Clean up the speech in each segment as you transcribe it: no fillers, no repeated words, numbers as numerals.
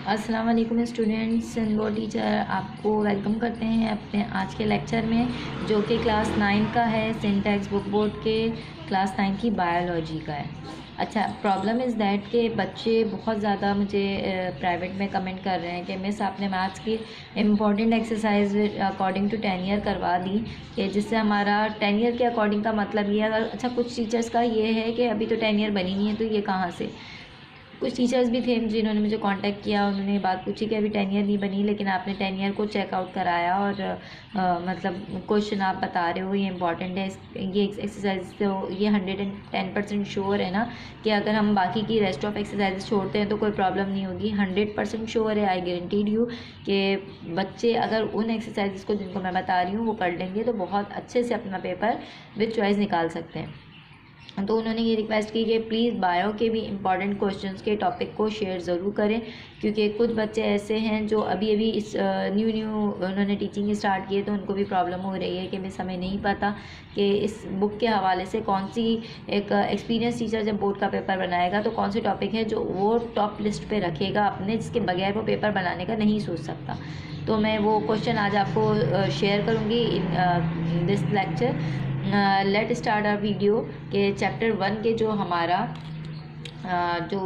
अस्सलाम वालेकुम students and वो टीचर आपको वेलकम करते हैं अपने आज के लेक्चर में, जो कि क्लास 9 का है। सिंटैक्स बुक बोर्ड के क्लास 9 की बायोलॉजी का है। अच्छा, प्रॉब्लम इज़ दैट के बच्चे बहुत ज़्यादा मुझे प्राइवेट में कमेंट कर रहे हैं कि मिस आपने मैथ्स की important exercise according to 10 year करवा दी, कि जिससे हमारा 10 ईयर के अकॉर्डिंग का मतलब ये है। अच्छा, कुछ टीचर्स का ये है कि अभी तो 10 ईयर बनी नहीं है, तो ये कहाँ से। कुछ टीचर्स भी थे जिन्होंने मुझे कांटेक्ट किया, उन्होंने बात पूछी कि अभी 10 ईयर नहीं बनी, लेकिन आपने 10 ईयर को चेकआउट कराया और मतलब क्वेश्चन आप बता रहे हो ये इंपॉर्टेंट है। ये एक्सरसाइज तो ये 110% श्योर है ना कि अगर हम बाकी की रेस्ट ऑफ एक्सरसाइज छोड़ते हैं तो कोई प्रॉब्लम नहीं होगी। 100% श्योर है, आई गारंटीड यू कि बच्चे अगर उन एक्सरसाइज को जिनको मैं बता रही हूँ वो कर लेंगे तो बहुत अच्छे से अपना पेपर विद चॉइस निकाल सकते हैं। तो उन्होंने ये रिक्वेस्ट की कि प्लीज़ बायो के भी इम्पॉर्टेंट क्वेश्चंस के टॉपिक को शेयर ज़रूर करें, क्योंकि कुछ बच्चे ऐसे हैं जो अभी अभी इस न्यू उन्होंने टीचिंग स्टार्ट की है, तो उनको भी प्रॉब्लम हो रही है कि मिस हमें नहीं पता कि इस बुक के हवाले से कौन सी एक एक्सपीरियंस टीचर जब बोर्ड का पेपर बनाएगा तो कौन से टॉपिक है जो वो टॉप लिस्ट पर रखेगा अपने, जिसके बगैर वो पेपर बनाने का नहीं सोच सकता। तो मैं वो क्वेश्चन आज आपको शेयर करूँगी in this lecture. Let start our video के चैप्टर 1 के जो हमारा जो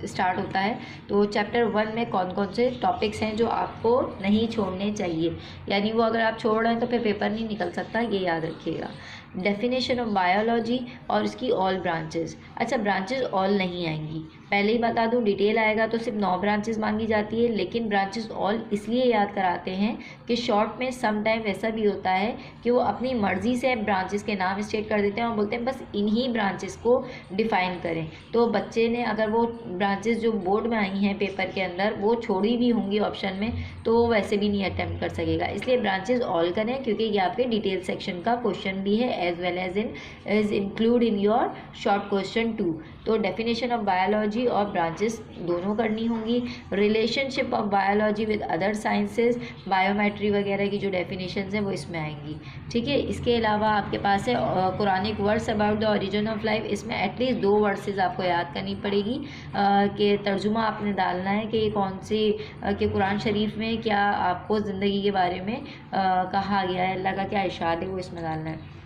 स्टार्ट होता है, तो चैप्टर 1 में कौन कौन से टॉपिक्स हैं जो आपको नहीं छोड़ने चाहिए, यानी वो अगर आप छोड़ रहे हैं तो फिर पेपर नहीं निकल सकता, ये याद रखिएगा। डेफिनेशन ऑफ बायोलॉजी और इसकी ऑल ब्रांचेस। अच्छा, ब्रांचेस ऑल नहीं आएंगी, पहले ही बता दूं, डिटेल आएगा तो सिर्फ 9 ब्रांचेस मांगी जाती है, लेकिन ब्रांचेस ऑल इसलिए याद कराते हैं कि शॉर्ट में सम टाइम ऐसा भी होता है कि वो अपनी मर्ज़ी से ब्रांचेस के नाम स्टेट कर देते हैं और बोलते हैं बस इन्हीं ब्रांचेस को डिफ़ाइन करें। तो बच्चे ने अगर वो ब्रांचेस जो बोर्ड में आई हैं पेपर के अंदर वो छोड़ी भी होंगी ऑप्शन में, तो वो वैसे भी नहीं अटैम्प्ट कर सकेगा। इसलिए ब्रांचेस ऑल करें, क्योंकि ये आपके डिटेल सेक्शन का क्वेश्चन भी है as well as is include in your short question 2। तो डेफिनेशन ऑफ बायोलॉजी और ब्रांचेस दोनों करनी होंगी। Relationship of biology with other sciences, biometry वगैरह की जो डेफिनेशंस हैं वो इसमें आएंगी, ठीक है। इसके अलावा आपके पास है Quranic words about the origin of life. इसमें एटलीस्ट 2 वर्सेज आपको याद करनी पड़ेगी कि तर्जुमा आपने डालना है कि ये कौन सी कि कुरान शरीफ में क्या आपको ज़िंदगी के बारे में कहा गया है, अल्लाह का क्या इरशाद है, वो इसमें डालना है।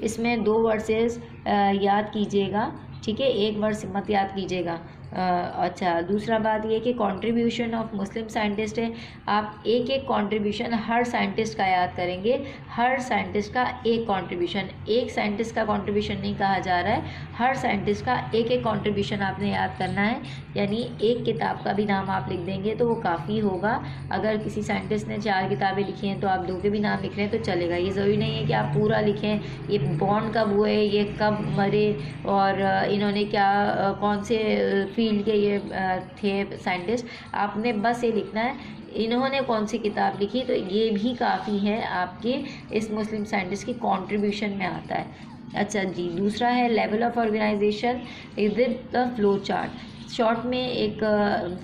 इसमें 2 वर्सेस याद कीजिएगा, ठीक है, 1 वर्स मत याद कीजिएगा। अच्छा, दूसरा बात ये कि कंट्रीब्यूशन ऑफ मुस्लिम साइंटिस्ट है, आप एक एक कंट्रीब्यूशन हर साइंटिस्ट का याद करेंगे, हर साइंटिस्ट का एक कंट्रीब्यूशन, एक साइंटिस्ट का कंट्रीब्यूशन नहीं कहा जा रहा है, हर साइंटिस्ट का एक एक कंट्रीब्यूशन आपने याद करना है। यानी एक किताब का भी नाम आप लिख देंगे तो वो काफ़ी होगा। अगर किसी साइंटिस्ट ने 4 किताबें लिखी हैं तो आप 2 के भी नाम लिख रहे हैं तो चलेगा। ये ज़रूरी नहीं है कि आप पूरा लिखें, ये बॉन्ड कब हुए, ये कब मरे और इन्होंने क्या कौन से फील्ड के ये थे साइंटिस्ट, आपने बस ये लिखना है इन्होंने कौन सी किताब लिखी, तो ये भी काफ़ी है आपके इस मुस्लिम साइंटिस्ट की कंट्रीब्यूशन में आता है। अच्छा जी, दूसरा है level of organization with the flow chart. Short में एक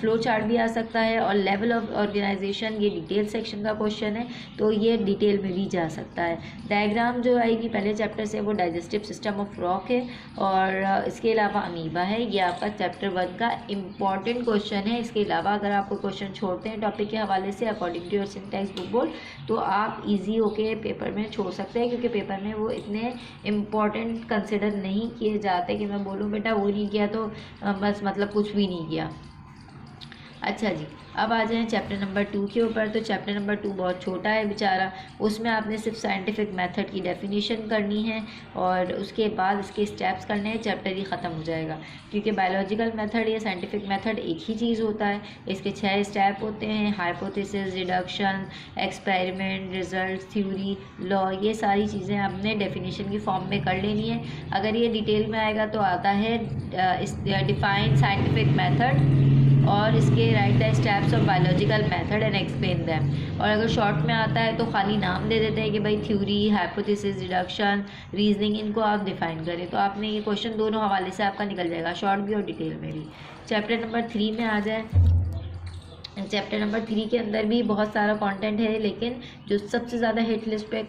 फ्लो चार्ट भी आ सकता है और लेवल ऑफ ऑर्गेनाइजेशन ये डिटेल सेक्शन का क्वेश्चन है, तो ये डिटेल में भी जा सकता है। डायग्राम जो आएगी पहले चैप्टर से वो डाइजेस्टिव सिस्टम ऑफ फ्रॉक है और इसके अलावा अमीबा है। ये आपका चैप्टर 1 का इम्पॉर्टेंट क्वेश्चन है। इसके अलावा अगर आपको क्वेश्चन छोड़ते हैं टॉपिक के हवाले से according to your syntax book board, तो आप ईजी होके पेपर में छोड़ सकते हैं, क्योंकि पेपर में वो इतने इम्पॉर्टेंट कंसिडर नहीं किए जाते कि मैं बोलूँ बेटा वो नहीं किया तो बस मतलब कुछ भी नहीं किया। अच्छा जी, अब आ जाएं चैप्टर नंबर 2 के ऊपर। तो चैप्टर नंबर 2 बहुत छोटा है बेचारा, उसमें आपने सिर्फ साइंटिफिक मेथड की डेफिनेशन करनी है और उसके बाद इसके स्टेप्स करने हैं, चैप्टर ही ख़त्म हो जाएगा। क्योंकि बायोलॉजिकल मेथड या साइंटिफिक मेथड एक ही चीज़ होता है, इसके 6 स्टेप होते हैं, hypothesis, deduction, experiment, result, theory, law, ये सारी चीज़ें आपने डेफिनेशन की फॉर्म में कर लेनी है। अगर ये डिटेल में आएगा तो आता है डिफाइन साइंटिफिक मेथड और इसके right the steps of biological method and explain them. और अगर शॉर्ट में आता है तो खाली नाम दे देते हैं कि भाई थ्योरी, हाइपोथेसिस, डिडक्शन, रीजनिंग, इनको आप डिफाइन करें। तो आपने ये क्वेश्चन दोनों हवाले से आपका निकल जाएगा, शॉर्ट भी और डिटेल में भी। चैप्टर नंबर 3 में आ जाए चैप्टर नंबर 3 के अंदर भी बहुत सारा कंटेंट है, लेकिन जो सबसे ज़्यादा हिट लिस्ट पे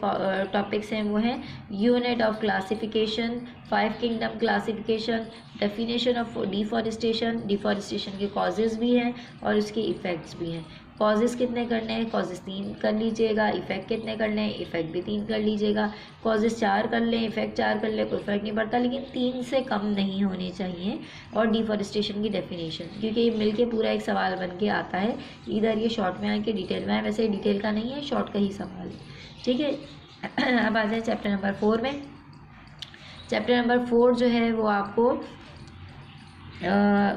टॉपिक्स हैं वो हैं unit of classification, 5 kingdom classification, definition of deforestation, deforestation के कॉजेज़ भी हैं और उसके इफ़ेक्ट्स भी हैं। कॉजेज़ कितने करने हैं? कॉजेज़ 3 कर लीजिएगा। इफ़ेक्ट कितने करने हैं? इफ़ेक्ट भी 3 कर लीजिएगा। कॉजेज़ 4 कर लें, इफ़ेक्ट 4 कर लें, कोई फ़र्क नहीं पड़ता, लेकिन 3 से कम नहीं होने चाहिए। और डिफॉरेस्टेशन की डेफिनेशन, क्योंकि ये मिलके पूरा एक सवाल बन के आता है, इधर ये शॉर्ट में आए कि डिटेल में आए। वैसे डिटेल का नहीं है, शॉर्ट का ही सवाल है, ठीक है। अब आ जाए चैप्टर नंबर 4 में। चैप्टर नंबर 4 जो है वो आपको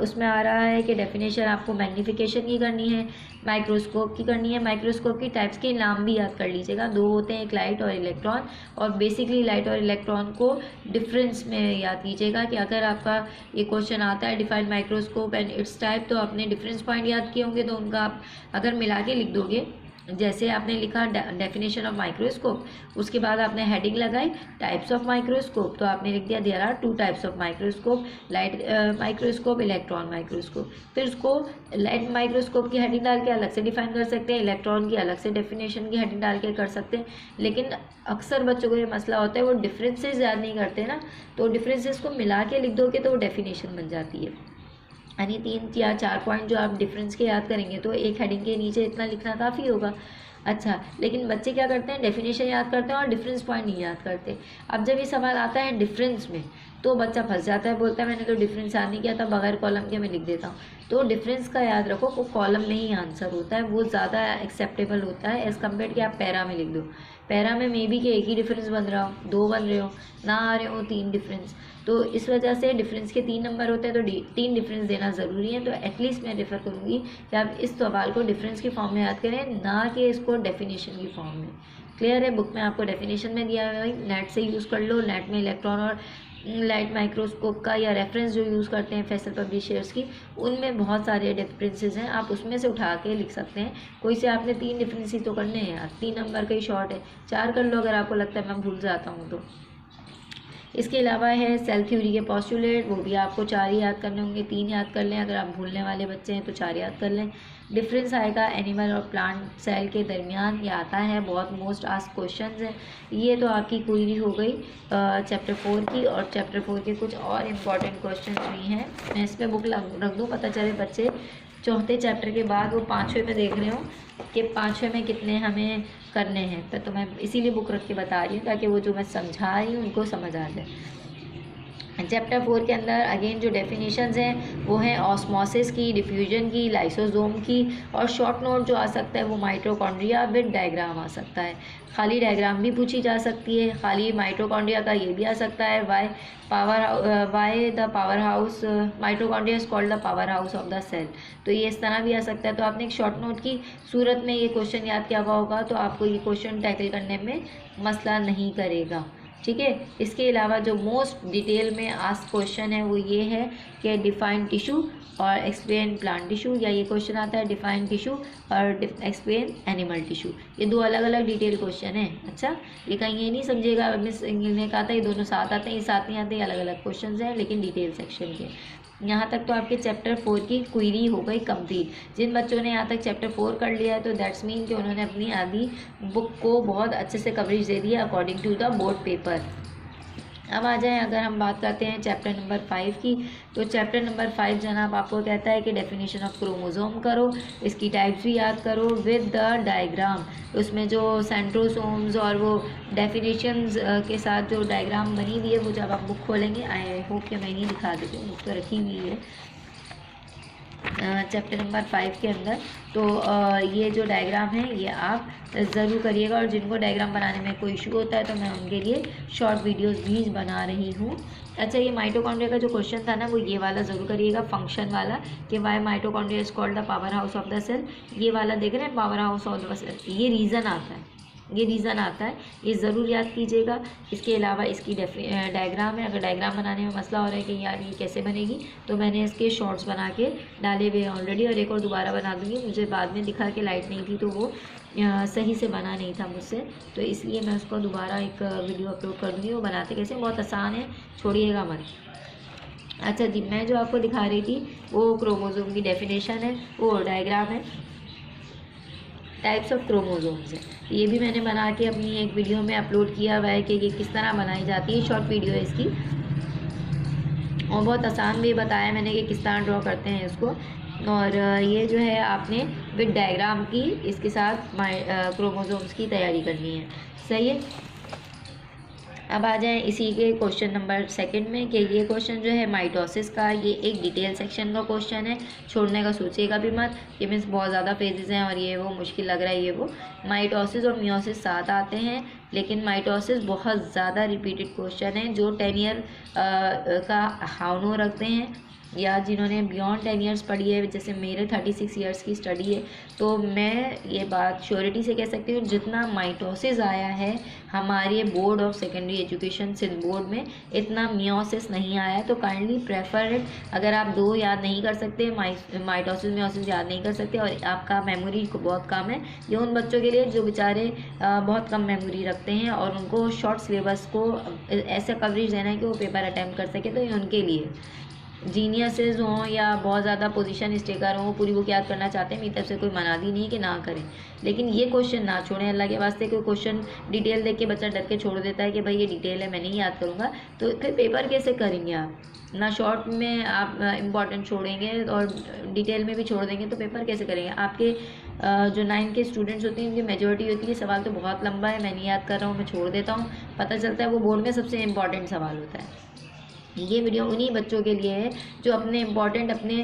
उसमें आ रहा है कि डेफिनेशन आपको मैग्नीफिकेशन की करनी है, माइक्रोस्कोप की करनी है। माइक्रोस्कोप की टाइप्स के नाम भी याद कर लीजिएगा, 2 होते हैं, एक लाइट और इलेक्ट्रॉन। और बेसिकली लाइट और इलेक्ट्रॉन को डिफरेंस में याद कीजिएगा कि अगर आपका ये क्वेश्चन आता है define microscope and it's type, तो आपने डिफरेंस पॉइंट याद किए होंगे, तो उनका आप अगर मिला के लिख दोगे, जैसे आपने लिखा डेफिनेशन ऑफ माइक्रोस्कोप, उसके बाद आपने हेडिंग लगाई टाइप्स ऑफ माइक्रोस्कोप, तो आपने लिख दिया there are 2 types of microscope, light microscope, electron microscope. फिर उसको लाइट माइक्रोस्कोप की हेडिंग डाल के अलग से डिफाइन कर सकते हैं, इलेक्ट्रॉन की अलग से डेफिनेशन की हेडिंग डाल के कर सकते हैं। लेकिन अक्सर बच्चों को ये मसला होता है, वो डिफरेंसेस याद नहीं करते ना, तो डिफरेंसेस को मिला के लिख दोगे तो वो डेफिनेशन बन जाती है। यानी 3 या 4 पॉइंट जो आप डिफरेंस के याद करेंगे तो एक हेडिंग के नीचे इतना लिखना काफ़ी होगा। अच्छा, लेकिन बच्चे क्या करते हैं, डेफिनेशन याद करते हैं और डिफरेंस पॉइंट नहीं याद करते। अब जब ये सवाल आता है डिफरेंस में, तो बच्चा फंस जाता है, बोलता है मैंने तो डिफरेंस याद नहीं किया था, बगैर कॉलम के मैं लिख देता हूँ। तो डिफरेंस का याद रखो, वो कॉलम में ही आंसर होता है, वो ज़्यादा एक्सेप्टेबल होता है एज़ कम्पेयर कि आप पैरा में लिख दो। पैरा में मे बी कि एक ही डिफरेंस बन रहा हो, 2 बन रहे हो, ना आ रहे हो 3 डिफरेंस, तो इस वजह से डिफरेंस के 3 नंबर होते हैं, तो 3 डिफरेंस देना ज़रूरी है। तो एटलीस्ट मैं रेफ़र करूँगी कि आप इस सवाल को डिफरेंस की फॉर्म में याद करें, ना कि इसको डेफिनेशन की फॉर्म में। क्लियर है? बुक में आपको डेफिनेशन में दिया है, नेट से यूज़ कर लो। नेट में इलेक्ट्रॉन और लाइट माइक्रोस्कोप का या रेफरेंस जो यूज़ करते हैं फैसल पब्लिशर्स की, उनमें बहुत सारे डिफरेंसेस हैं, आप उसमें से उठा के लिख सकते हैं। कोई से आपने 3 डिफरेंस ही तो करने हैं यार, 3 नंबर का ही शॉर्ट है, 4 कर लो अगर आपको लगता है मैं भूल जाता हूँ तो। इसके अलावा है सेल थ्योरी के पोस्टुलेट, वो भी आपको 4 ही याद करने होंगे, 3 याद कर लें। अगर आप भूलने वाले बच्चे हैं तो 4 याद कर लें। डिफरेंस आएगा एनिमल और प्लांट सेल के दरमियान, ये आता है, बहुत मोस्ट आस्क्ड क्वेश्चंस है। ये तो आपकी क्वेरी हो गई चैप्टर 4 की। और चैप्टर 4 के कुछ और इम्पॉर्टेंट क्वेश्चन भी हैं, मैं इस पर बुक रख दूँ, पता चले बच्चे चौथे चैप्टर के बाद वो 5वें में देख रहे हो कि 5वें में कितने हमें करने हैं। तो मैं इसीलिए बुक रख के बता रही हूँ ताकि वो जो मैं समझा रही हूँ उनको समझ आ जाए। चैप्टर 4 के अंदर अगेन जो डेफिनेशंस हैं वो हैं ऑस्मोसिस की, डिफ्यूजन की, लाइसोसोम की, और शॉर्ट नोट जो आ सकता है वो माइटोकॉन्ड्रिया विद डायग्राम आ सकता है। खाली डायग्राम भी पूछी जा सकती है, खाली माइटोकॉन्ड्रिया का ये भी आ सकता है, why the powerhouse, mitochondria is called the powerhouse of the cell, तो ये इस तरह भी आ सकता है। तो आपने एक शॉर्ट नोट की सूरत में ये क्वेश्चन याद किया हुआ होगा, तो आपको ये क्वेश्चन टैकल करने में मसला नहीं करेगा, ठीक है। इसके अलावा जो मोस्ट डिटेल में आस्क क्वेश्चन है वो ये है कि डिफाइन टिश्यू और एक्सप्लेन प्लांट टिश्यू, या ये क्वेश्चन आता है डिफाइन टिश्यू और एक्सप्लेन एनिमल टिश्यू, ये 2 अलग अलग डिटेल क्वेश्चन है। अच्छा, ये कहीं ये नहीं समझेगा मिस इंग्लिश ने कहा था ये दोनों साथ आते हैं, ये साथ नहीं आते, अलग अलग क्वेश्चन हैं लेकिन डिटेल सेक्शन के। यहाँ तक तो आपके चैप्टर 4 की क्वेरी हो गई कंप्लीट। जिन बच्चों ने यहाँ तक चैप्टर 4 कर लिया है तो दैट्स मीन कि उन्होंने अपनी आधी बुक को बहुत अच्छे से कवरेज दे दिया according to the board paper. अब आ जाएं, अगर हम बात करते हैं चैप्टर नंबर 5 की, तो चैप्टर नंबर 5 जनाब आपको कहता है कि डेफिनेशन ऑफ क्रोमोसोम करो, इसकी टाइप्स भी याद करो विद द डायग्राम। उसमें जो सेंट्रोसोम्स और वो डेफिनेशंस के साथ जो डायग्राम बनी हुई है वो जब आप बुक खोलेंगे, आई होप कि मैं नहीं दिखा देती हूँ, बुक तो रखी हुई है चैप्टर नंबर 5 के अंदर, तो ये जो डायग्राम है ये आप ज़रूर करिएगा। और जिनको डायग्राम बनाने में कोई इशू होता है तो मैं उनके लिए शॉर्ट वीडियोस भी बना रही हूँ। अच्छा, ये माइटोकॉन्ड्रिया का जो क्वेश्चन था ना वो ये वाला ज़रूर करिएगा, फंक्शन वाला, कि why mitochondria is called the powerhouse of the cell, ये वाला देख रहे हैं powerhouse of the cell, ये रीज़न आता है, ये रीज़न आता है, ये ज़रूर याद कीजिएगा। इसके अलावा इसकी डायग्राम है, अगर डायग्राम बनाने में मसला हो रहा है कि यार ये कैसे बनेगी, तो मैंने इसके शॉर्ट्स बना के डाले हुए ऑलरेडी, और एक और दोबारा बना दूँगी। मुझे बाद में दिखा कि लाइट नहीं थी तो वो सही से बना नहीं था मुझसे, तो इसलिए मैं उसको दोबारा एक वीडियो अपलोड कर दूँगी। वो बनाते कैसे, बहुत आसान है, छोड़िएगा मत। अच्छा जी, मैं जो आपको दिखा रही थी वो क्रोमोसोम की डेफिनेशन है, वो डायग्राम है, टाइप्स ऑफ क्रोमोसोम्स है। ये भी मैंने बना के अपनी एक वीडियो में अपलोड किया हुआ है कि ये किस तरह बनाई जाती है, शॉर्ट वीडियो है इसकी, और बहुत आसान भी बताया मैंने कि किस तरह ड्रॉ करते हैं इसको। और ये जो है आपने विद डायग्राम की इसके साथ क्रोमोसोम्स की तैयारी करनी है। सही है। अब आ जाएं इसी के क्वेश्चन नंबर 2 में कि ये क्वेश्चन जो है माइटोसिस का, ये एक डिटेल सेक्शन का क्वेश्चन है, छोड़ने का सोचिएगा भी मत कि मीन्स बहुत ज़्यादा पेजेस हैं और ये वो मुश्किल लग रहा है ये वो। माइटोसिस और मियोसिस साथ आते हैं, लेकिन माइटोसिस बहुत ज़्यादा रिपीटेड क्वेश्चन है। जो 10 ईयर का हाउनो रखते हैं या जिन्होंने बियॉन्ड 10 ईयर्स पढ़ी है, जैसे मेरे 36 ईयर्स की स्टडी है, तो मैं ये बात श्योरिटी से कह सकती हूँ जितना माइटोसिस आया है हमारे board of secondary education Sindh board में, इतना मियोसिस नहीं आया। तो काइंडली प्रेफर इट। अगर आप 2 याद नहीं कर सकते, माइटोसिस मियोसिस याद नहीं कर सकते और आपका मेमोरी को बहुत कम है, ये उन बच्चों के लिए जो बेचारे बहुत कम मेमोरी रखते हैं और उनको शॉर्ट सिलेबस को ऐसा कवरेज देना है कि वो पेपर अटैम्प्ट कर सके, तो ये उनके लिए। जीनियसेस हों या बहुत ज़्यादा पोजीशन स्टेकर हों, पूरी बुक याद करना चाहते हैं, मेरी तरफ से कोई मनादी नहीं कि ना करें, लेकिन ये क्वेश्चन ना छोड़ें अल्लाह के वास्ते। कोई क्वेश्चन डिटेल देख के बच्चा डर के छोड़ देता है कि भाई ये डिटेल है मैं नहीं याद करूँगा, तो फिर पेपर कैसे करेंगे आप? ना शॉर्ट में आप इम्पॉर्टेंट छोड़ेंगे और डिटेल में भी छोड़ देंगे, तो पेपर कैसे करेंगे? आपके जो 9 के स्टूडेंट्स होते हैं उनकी मेजॉरिटी होती है सवाल तो बहुत लंबा है, मैं नहीं याद कर रहा हूँ, मैं छोड़ देता हूँ, पता चलता है वो बोर्ड में सबसे इम्पॉर्टेंट सवाल होता है। ये वीडियो उन्हीं बच्चों के लिए है जो अपने इम्पॉर्टेंट, अपने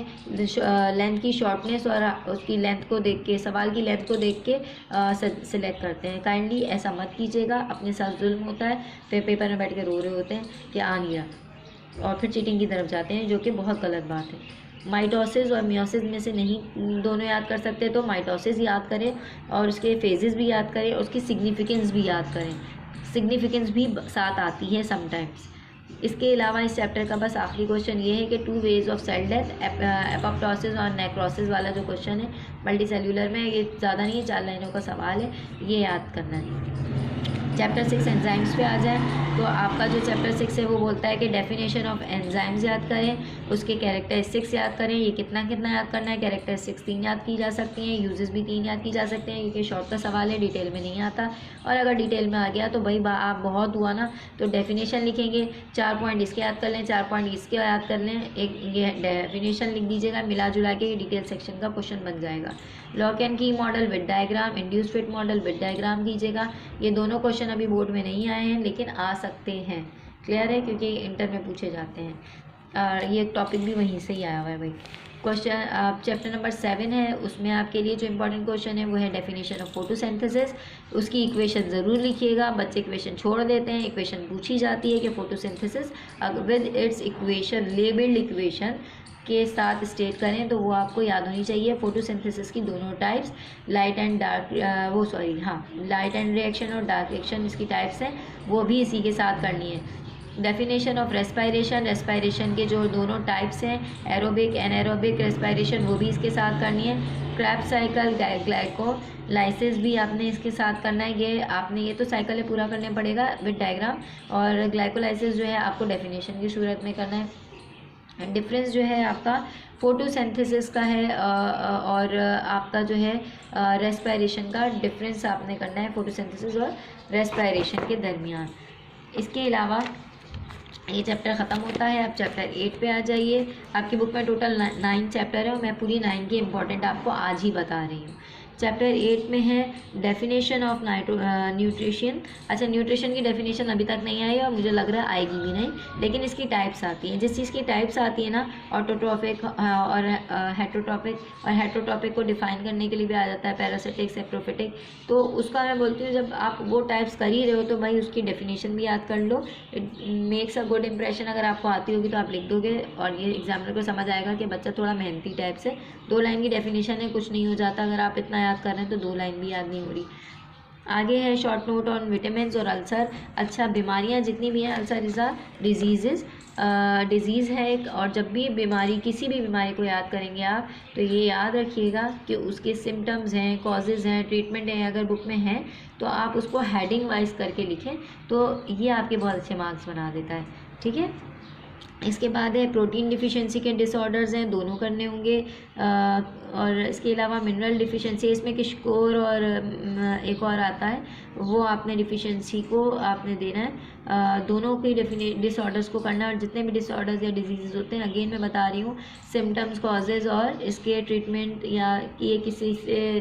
लेंथ की शॉर्टनेस और उसकी लेंथ को देख के, सवाल की लेंथ को देख के सिलेक्ट करते हैं। काइंडली ऐसा मत कीजिएगा, अपने साथ जुल्म होता है, फिर पेपर में बैठ के रो रहे होते हैं कि आ नहीं रहा और फिर चीटिंग की तरफ जाते हैं, जो कि बहुत गलत बात है। माइटोसिस और मियोसिस में से नहीं दोनों याद कर सकते तो माइटोसिस याद करें और उसके फेजेस भी याद करें और उसकी सिग्निफिकेंस भी याद करें। सिग्निफिकेंस भी साथ आती है समटाइम्स। इसके अलावा इस चैप्टर का बस आखिरी क्वेश्चन ये है कि 2 ways of cell death, apoptosis और नेक्रोसिस वाला जो क्वेश्चन है मल्टी सेल्यूलर में, ये ज़्यादा नहीं है, 4 लाइनों का सवाल है, ये याद करना है। चैप्टर 6 एंजाइम्स पे आ जाए तो आपका जो चैप्टर 6 है वो बोलता है कि डेफिनेशन ऑफ एंजाइम्स याद करें, उसके कैरेक्टरिस्टिक्स याद करें। ये कितना कितना याद करना है? कैरेक्टरिस्टिक्स 3 याद की जा सकती हैं, यूजेस भी 3 याद की जा सकते हैं, क्योंकि शॉर्ट का सवाल है, डिटेल में नहीं आता। और अगर डिटेल में आ गया तो भाई आप बहुत हुआ ना, तो डेफिनेशन लिखेंगे, 4 पॉइंट इसके याद कर लें, 4 पॉइंट इसके याद कर लें, एक ये डेफिनेशन लिख दीजिएगा, मिला जुला के डिटेल सेक्शन का क्वेश्चन बन जाएगा। लॉक एंड की model with diagram, induce fit model with diagram कीजिएगा। ये दोनों क्वेश्चन अभी बोर्ड में नहीं आए हैं लेकिन आ सकते हैं, क्लियर है, क्योंकि इंटर में पूछे जाते हैं। ये टॉपिक भी वहीं से ही आया हुआ है भाई। क्वेश्चन चैप्टर नंबर 7 है, उसमें आपके लिए जो इंपॉर्टेंट क्वेश्चन है वो है डेफिनेशन ऑफ फोटोसिंथेसिस। उसकी इक्वेशन ज़रूर लिखिएगा, बच्चे इक्वेशन छोड़ देते हैं। इक्वेशन पूछी जाती है कि photosynthesis with its equation, labelled equation के साथ स्टेट करें, तो वो आपको याद होनी चाहिए। फोटोसिंथेसिस की दोनों types, light and dark, light and reaction और डार्क रिएक्शन इसकी टाइप्स हैं, वो भी इसी के साथ करनी है। डेफिनेशन ऑफ रेस्पायरेशन, रेस्पायरेशन के जो दोनों टाइप्स हैं, एरोबिक एनएरोबिक रेस्पायरेशन, वो भी इसके साथ करनी है। क्रेब्स साइकिल, ग्लाइकोलाइसिस भी आपने इसके साथ करना है। ये आपने ये तो साइकिल पूरा करने पड़ेगा विद डायग्राम, और ग्लाइकोलाइसिस जो है आपको डेफिनेशन की सूरत में करना है। डिफरेंस जो है आपका फोटोसिंथेसिस का है और आपका जो है रेस्पायरेशन का डिफरेंस आपने करना है फोटोसिंथेसिस और रेस्पायरेशन के दरमियान। इसके अलावा ये चैप्टर ख़त्म होता है, आप चैप्टर 8 पे आ जाइए। आपकी बुक में टोटल 9 चैप्टर है और मैं पूरी 9 की इम्पोर्टेंट आपको आज ही बता रही हूँ। चैप्टर 8 में है डेफिनेशन ऑफ न्यूट्रिशन। अच्छा, न्यूट्रिशन की डेफिनेशन अभी तक नहीं आई और मुझे लग रहा है आएगी भी नहीं, लेकिन इसकी टाइप्स आती हैं। जिस चीज़ की टाइप्स आती है ना, ऑटोट्रॉपिक और हेटरोट्रॉपिक, और हेटरोट्रॉपिक को डिफाइन करने के लिए भी आ जाता है पैरासिटिक, सेप्रोफिटिक, तो उसका मैं बोलती हूँ जब आप वो टाइप्स कर ही रहे हो तो भाई उसकी डेफिनेशन भी याद कर लो। It makes a good impression. अगर आपको आती होगी तो आप लिख दोगे और ये एग्जामिनर को समझ आएगा कि बच्चा थोड़ा मेहनती टाइप से। 2 लाइन की डेफिनेशन है, कुछ नहीं हो जाता। अगर आप इतना याद कर रहे हैं तो 2 लाइन भी याद नहीं हो रही। आगे है शॉर्ट नोट ऑन विटामिन्स और अल्सर। अच्छा, बीमारियां जितनी भी हैं, अल्सर इज़ अ डिजीज़ है एक, और जब भी बीमारी, किसी भी बीमारी को याद करेंगे आप तो ये याद रखिएगा कि उसके सिम्टम्स हैं, कॉजेज़ हैं, ट्रीटमेंट है, अगर बुक में है तो आप उसको हेडिंग वाइज करके लिखें, तो ये आपके बहुत अच्छे मार्क्स बना देता है। ठीक है, इसके बाद है प्रोटीन डिफिशिएंसी के डिसऑर्डर्स हैं, दोनों करने होंगे। और इसके अलावा मिनरल डिफिशिएंसी, इसमें किशकोर और एक और आता है, वो आपने डिफिशिएंसी को आपने देना है। दोनों की डिसऑर्डर्स को करना है। और जितने भी डिसऑर्डर्स या डिजीज़ होते हैं, अगेन मैं बता रही हूँ, सिम्टम्स, कॉजेज़ और इसके ट्रीटमेंट या ये किसी से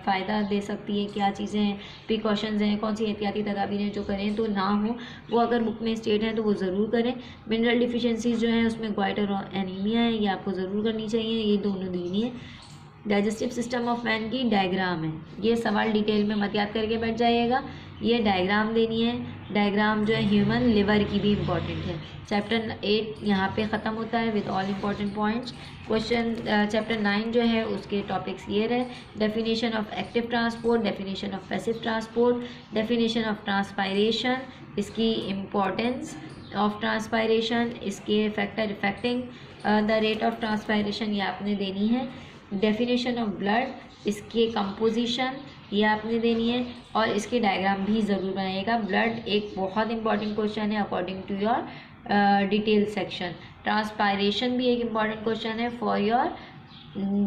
फ़ायदा दे सकती है, क्या चीज़ें हैं, प्रिकॉशंस हैं, कौन सी एहतियाती तदाबीरें जो करें तो ना हो, वो अगर बुक में स्टेट हैं तो वो ज़रूर करें। मिनरल डिफिशिएंसीज जो हैं उसमें ग्वाइटर और एनीमिया है, ये आपको ज़रूर करनी चाहिए, ये दोनों दीनी है। डाइजेस्टिव सिस्टम ऑफ मैन की डायग्राम है, ये सवाल डिटेल में मत याद करके बैठ जाइएगा, ये डायग्राम देनी है। डायग्राम जो है ह्यूमन लिवर की भी इम्पॉर्टेंट है। चैप्टर 8 यहाँ पे ख़त्म होता है with all important points. Question chapter 9 जो है उसके टॉपिक्स ये रहे, definition of active transport, definition of passive transport, definition of transpiration, इसकी इम्पॉर्टेंस ऑफ ट्रांसपायरेशन, इसके factor affecting the rate of transpiration, ये आपने देनी है। डेफिनेशन ऑफ ब्लड, इसके कंपोजिशन, ये आपने देनी है। और इसके डायग्राम भी ज़रूर बनाइएगा। ब्लड एक बहुत इंपॉर्टेंट क्वेश्चन है according to your detail section. Transpiration भी एक इम्पॉर्टेंट क्वेश्चन है for your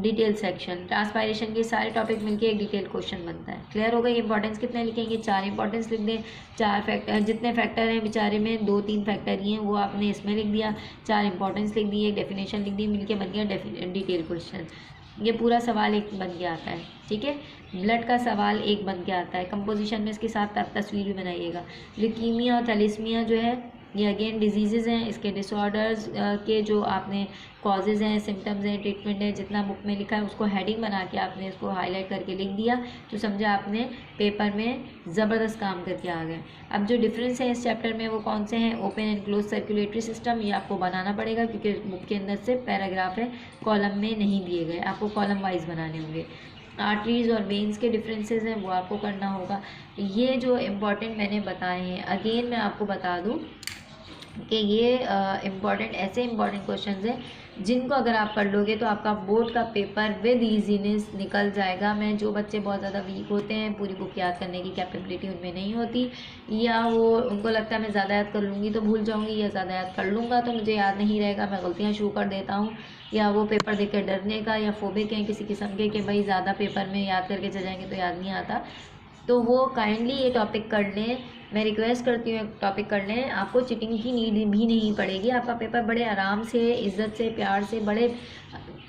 detail section. Transpiration के सारे टॉपिक मिलके एक डिटेल क्वेश्चन बनता है। क्लियर हो गई? इंपॉर्टेंस कितने लिखेंगे? 4 इंपॉर्टेंस लिख दें। 4 फैक्टर, जितने फैक्टर हैं बेचारे में 2-3 फैक्टर ही हैं, वो आपने इसमें लिख दिया। 4 इंपॉर्टेंस लिख दी, एक डेफिनेशन लिख दी, मिलके बन गया डिटेल क्वेश्चन। ये पूरा सवाल एक बन के आता है, ठीक है। ब्लड का सवाल एक बन के आता है। कंपोजिशन में इसके साथ आप तस्वीर भी बनाइएगा। ल्यूकीमिया और थैलेसीमिया जो है ये अगेन डिजीज़ हैं, इसके डिसऑर्डर्स के जो आपने कॉजेज़ हैं, सिम्टम्स हैं, ट्रीटमेंट है, जितना बुक में लिखा है उसको हेडिंग बना के आपने इसको हाईलाइट करके लिख दिया तो समझा आपने पेपर में ज़बरदस्त काम करके आ गए। अब जो डिफरेंस है इस चैप्टर में वो कौन से हैं? Open and close circulatory system, ये आपको बनाना पड़ेगा क्योंकि बुक के अंदर से पैराग्राफ है, कॉलम में नहीं दिए गए, आपको कॉलम वाइज बनाने होंगे। आर्टरीज और वेन्स के डिफरेंसेस हैं वो आपको करना होगा। ये जो इम्पॉर्टेंट मैंने बताए हैं, अगेन मैं आपको बता दूँ कि ये ऐसे इम्पॉर्टेंट क्वेश्चंस हैं जिनको अगर आप पढ़ लोगे तो आपका बोर्ड का पेपर विद इजीनेस निकल जाएगा। मैं जो बच्चे बहुत ज़्यादा वीक होते हैं, पूरी बुक याद करने की कैपेबिलिटी उनमें नहीं होती, या वो उनको लगता है मैं ज़्यादा याद कर लूँगी तो भूल जाऊँगी, या ज़्यादा याद कर लूँगा तो मुझे याद नहीं रहेगा, मैं गलतियाँ शुरू कर देता हूँ, या वो पेपर देख कर डरने का या फोबिक हैं किसी किस्म के कि भाई ज़्यादा पेपर में याद करके चले जाएंगे तो याद नहीं आता, तो वो काइंडली ये टॉपिक कर लें। मैं रिक्वेस्ट करती हूँ टॉपिक कर लें, आपको चीटिंग की नीड भी नहीं पड़ेगी। आपका पेपर बड़े आराम से, इज़्ज़त से, प्यार से, बड़े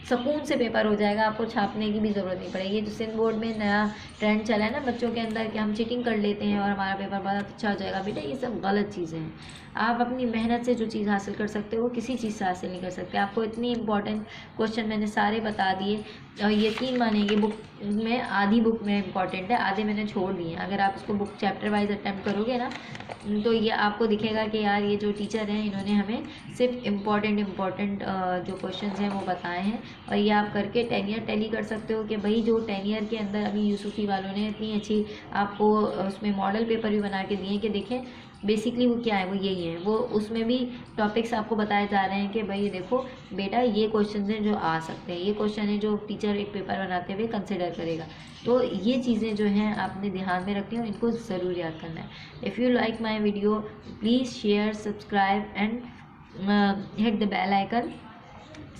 सुकून से पेपर हो जाएगा। आपको छापने की भी ज़रूरत नहीं पड़ेगी। जो सिंध बोर्ड में नया ट्रेंड चला है ना बच्चों के अंदर कि हम चीटिंग कर लेते हैं और हमारा पेपर बहुत अच्छा हो जाएगा, बेटा ये सब गलत चीज़ें हैं। आप अपनी मेहनत से जो चीज़ हासिल कर सकते हो वो किसी चीज़ से हासिल नहीं कर सकते। आपको इतनी इंपॉर्टेंट क्वेश्चन मैंने सारे बता दिए और यकीन मानेंगे बुक में आधी बुक में इंपॉर्टेंट है, आधे मैंने छोड़ दिए। अगर आप इसको बुक चैप्टर वाइज अटैम्प्ट करोगे ना तो ये आपको दिखेगा कि यार ये जो टीचर हैं इन्होंने हमें सिर्फ इम्पॉर्टेंट जो क्वेश्चंस हैं वो बताए हैं। और ये आप करके टेनियर टैली कर सकते हो कि भाई जो टेनियर के अंदर अभी यूसुफी वालों ने इतनी अच्छी आपको उसमें मॉडल पेपर भी बना के दिए कि देखें बेसिकली वो क्या है, वो यही है। वो उसमें भी टॉपिक्स आपको बताए जा रहे हैं कि भाई देखो बेटा ये क्वेश्चन हैं जो आ सकते हैं, ये क्वेश्चन है जो टीचर एक पेपर बनाते हुए कंसिडर करेगा। तो ये चीज़ें जो हैं आपने ध्यान में रखनी हो, इनको ज़रूर याद करना है। If you like my video please share, subscribe and hit the bell icon.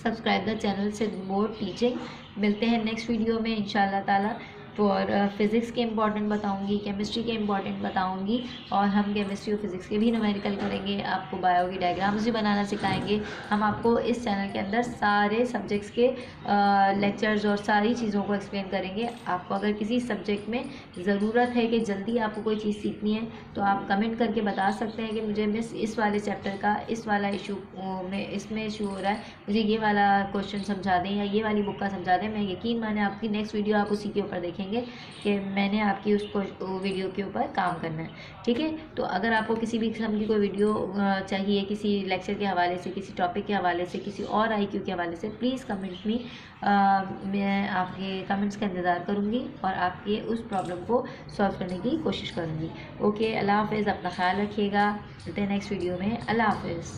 Subscribe the channel Sindh board teaching. मिलते हैं नेक्स्ट वीडियो में इंशाल्लाह ताला। और फिज़िक्स के इम्पॉर्टेंट बताऊंगी, केमिस्ट्री के इम्पॉर्टेंट बताऊंगी, और हम केमिस्ट्री और फिज़िक्स के भी न्यूमेरिकल करेंगे। आपको बायो की डायग्राम्स भी बनाना सिखाएंगे। हम आपको इस चैनल के अंदर सारे सब्जेक्ट्स के लेक्चर्स और सारी चीज़ों को एक्सप्लेन करेंगे। आपको अगर किसी सब्जेक्ट में ज़रूरत है कि जल्दी आपको कोई चीज़ सीखनी है तो आप कमेंट करके बता सकते हैं कि मुझे मिस इस वाले चैप्टर का इस वाला इशू में इसमें इशू हो रहा है, मुझे ये वाला क्वेश्चन समझा दें या ये वाली बुक का समझा दें। मैं यकीन माने आपकी नेक्स्ट वीडियो आप उसी के ऊपर देखेंगे कि मैंने आपकी उस वीडियो के ऊपर काम करना है, ठीक है। तो अगर आपको किसी भी किस्म की कोई वीडियो चाहिए, किसी लेक्चर के हवाले से, किसी टॉपिक के हवाले से, किसी और IQ के हवाले से, प्लीज़ कमेंट मी। मैं आपके कमेंट्स का इंतज़ार करूँगी और आपके उस प्रॉब्लम को सॉल्व करने की कोशिश करूँगी। ओके, अल्लाह हाफ़िज़, अपना ख्याल रखिएगा। मिलते हैं नेक्स्ट वीडियो में। अल्लाह हाफ़िज़।